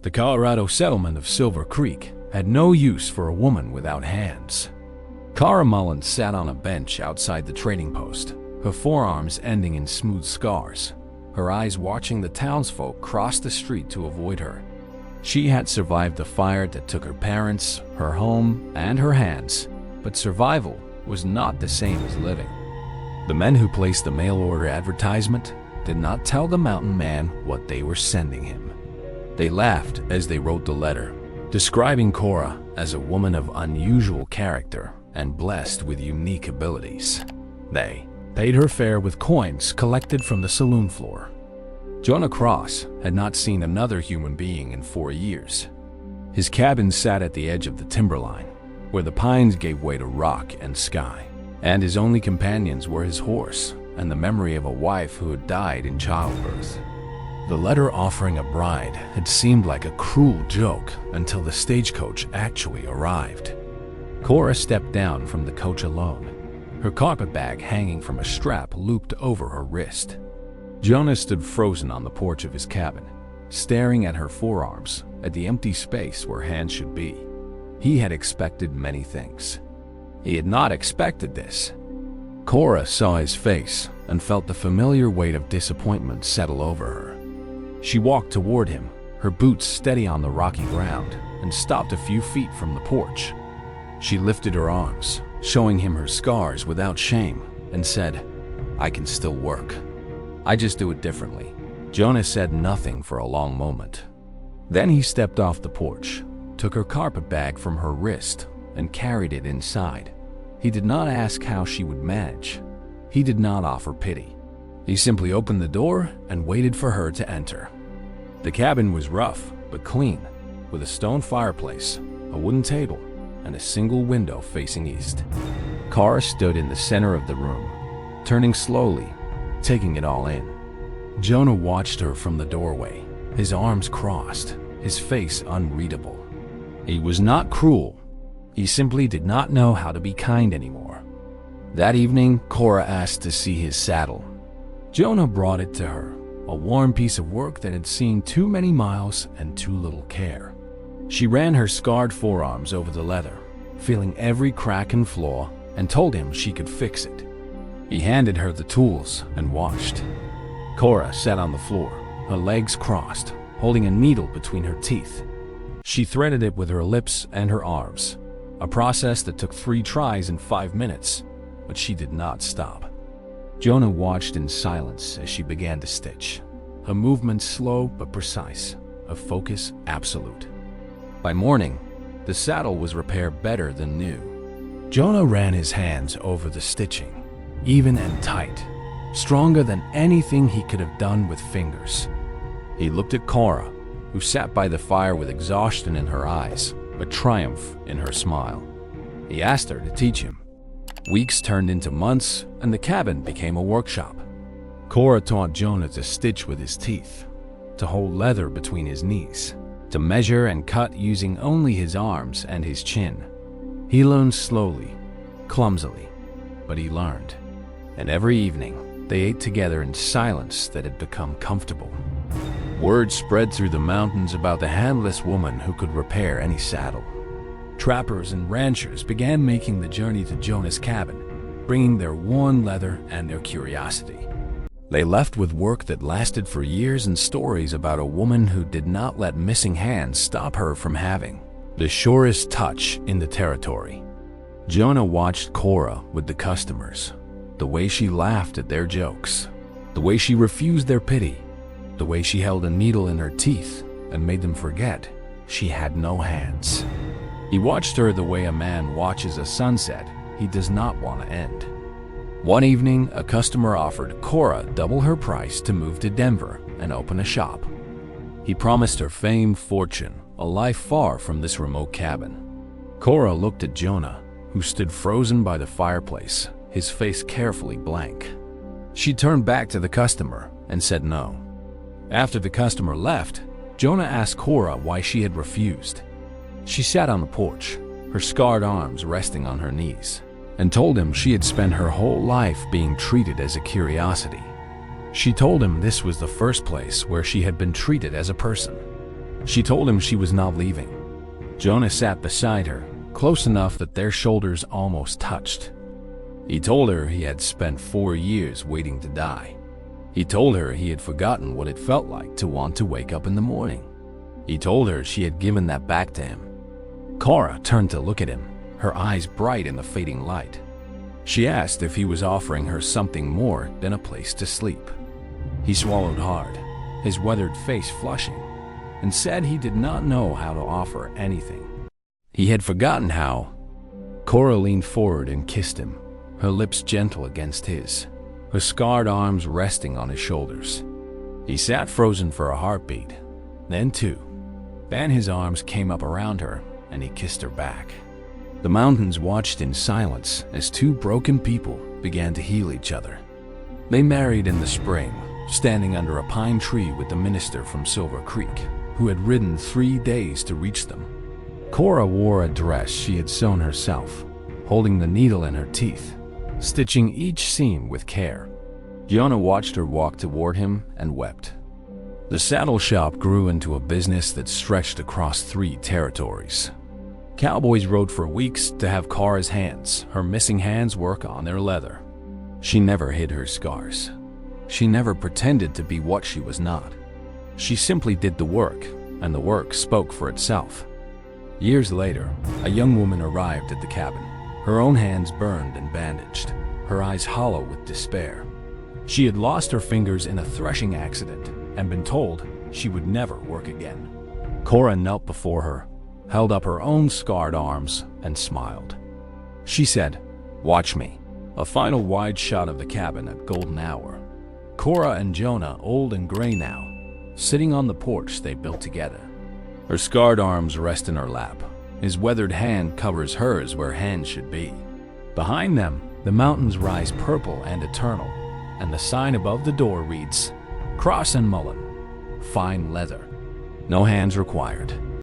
The Colorado settlement of Silver Creek had no use for a woman without hands. Cara Mullins sat on a bench outside the trading post, her forearms ending in smooth scars, her eyes watching the townsfolk cross the street to avoid her. She had survived the fire that took her parents, her home, and her hands, but survival was not the same as living. The men who placed the mail-order advertisement did not tell the mountain man what they were sending him. They laughed as they wrote the letter, describing Cora as a woman of unusual character and blessed with unique abilities. They paid her fare with coins collected from the saloon floor. Jonah Cross had not seen another human being in 4 years. His cabin sat at the edge of the timberline, where the pines gave way to rock and sky, and his only companions were his horse and the memory of a wife who had died in childbirth. The letter offering a bride had seemed like a cruel joke until the stagecoach actually arrived. Cora stepped down from the coach alone, her carpet bag hanging from a strap looped over her wrist. Jonah stood frozen on the porch of his cabin, staring at her forearms, at the empty space where hands should be. He had expected many things. He had not expected this. Cora saw his face and felt the familiar weight of disappointment settle over her. She walked toward him, her boots steady on the rocky ground, and stopped a few feet from the porch. She lifted her arms, showing him her scars without shame, and said, "I can still work. I just do it differently." Jonah said nothing for a long moment. Then he stepped off the porch, took her carpet bag from her wrist, and carried it inside. He did not ask how she would manage. He did not offer pity. He simply opened the door and waited for her to enter. The cabin was rough but clean, with a stone fireplace, a wooden table, and a single window facing east. Cara stood in the center of the room, turning slowly, taking it all in. Jonah watched her from the doorway, his arms crossed, his face unreadable. He was not cruel. He simply did not know how to be kind anymore. That evening, Cora asked to see his saddle. Jonah brought it to her, a worn piece of work that had seen too many miles and too little care. She ran her scarred forearms over the leather, feeling every crack and flaw, and told him she could fix it. He handed her the tools and watched. Cora sat on the floor, her legs crossed, holding a needle between her teeth. She threaded it with her lips and her arms, a process that took 3 tries in 5 minutes, but she did not stop. Jonah watched in silence as she began to stitch, her movements slow but precise, her focus absolute. By morning, the saddle was repaired better than new. Jonah ran his hands over the stitching, even and tight, stronger than anything he could have done with fingers. He looked at Cora, who sat by the fire with exhaustion in her eyes, but triumph in her smile. He asked her to teach him. Weeks turned into months, and the cabin became a workshop. Cora taught Jonah to stitch with his teeth, to hold leather between his knees, to measure and cut using only his arms and his chin. He learned slowly, clumsily, but he learned. And every evening, they ate together in silence that had become comfortable. Word spread through the mountains about the handless woman who could repair any saddle. Trappers and ranchers began making the journey to Jonah's cabin, bringing their worn leather and their curiosity. They left with work that lasted for years and stories about a woman who did not let missing hands stop her from having the surest touch in the territory. Jonah watched Cora with the customers, the way she laughed at their jokes, the way she refused their pity, the way she held a needle in her teeth and made them forget she had no hands. He watched her the way a man watches a sunset he does not want to end. One evening, a customer offered Cora double her price to move to Denver and open a shop. He promised her fame, fortune, a life far from this remote cabin. Cora looked at Jonah, who stood frozen by the fireplace, his face carefully blank. She turned back to the customer and said no. After the customer left, Jonah asked Cora why she had refused. She sat on the porch, her scarred arms resting on her knees, and told him she had spent her whole life being treated as a curiosity. She told him this was the first place where she had been treated as a person. She told him she was not leaving. Jonah sat beside her, close enough that their shoulders almost touched. He told her he had spent 4 years waiting to die. He told her he had forgotten what it felt like to want to wake up in the morning. He told her she had given that back to him. Cora turned to look at him, her eyes bright in the fading light. She asked if he was offering her something more than a place to sleep. He swallowed hard, his weathered face flushing, and said he did not know how to offer anything. He had forgotten how. Cora leaned forward and kissed him, her lips gentle against his, her scarred arms resting on his shoulders. He sat frozen for a heartbeat, then two. Then his arms came up around her and he kissed her back. The mountains watched in silence as two broken people began to heal each other. They married in the spring, standing under a pine tree with the minister from Silver Creek, who had ridden 3 days to reach them. Cora wore a dress she had sewn herself, holding the needle in her teeth, stitching each seam with care. Jonah watched her walk toward him and wept. The saddle shop grew into a business that stretched across 3 territories. Cowboys rode for weeks to have Cora's hands, her missing hands, work on their leather. She never hid her scars. She never pretended to be what she was not. She simply did the work, and the work spoke for itself. Years later, a young woman arrived at the cabin, her own hands burned and bandaged, her eyes hollow with despair. She had lost her fingers in a threshing accident and been told she would never work again. Cora knelt before her, held up her own scarred arms, and smiled. She said, "Watch me." A final wide shot of the cabin at golden hour. Cora and Jonah, old and gray now, sitting on the porch they built together. Her scarred arms rest in her lap. His weathered hand covers hers where hands should be. Behind them, the mountains rise purple and eternal, and the sign above the door reads, "Cross and Mullen, fine leather, no hands required."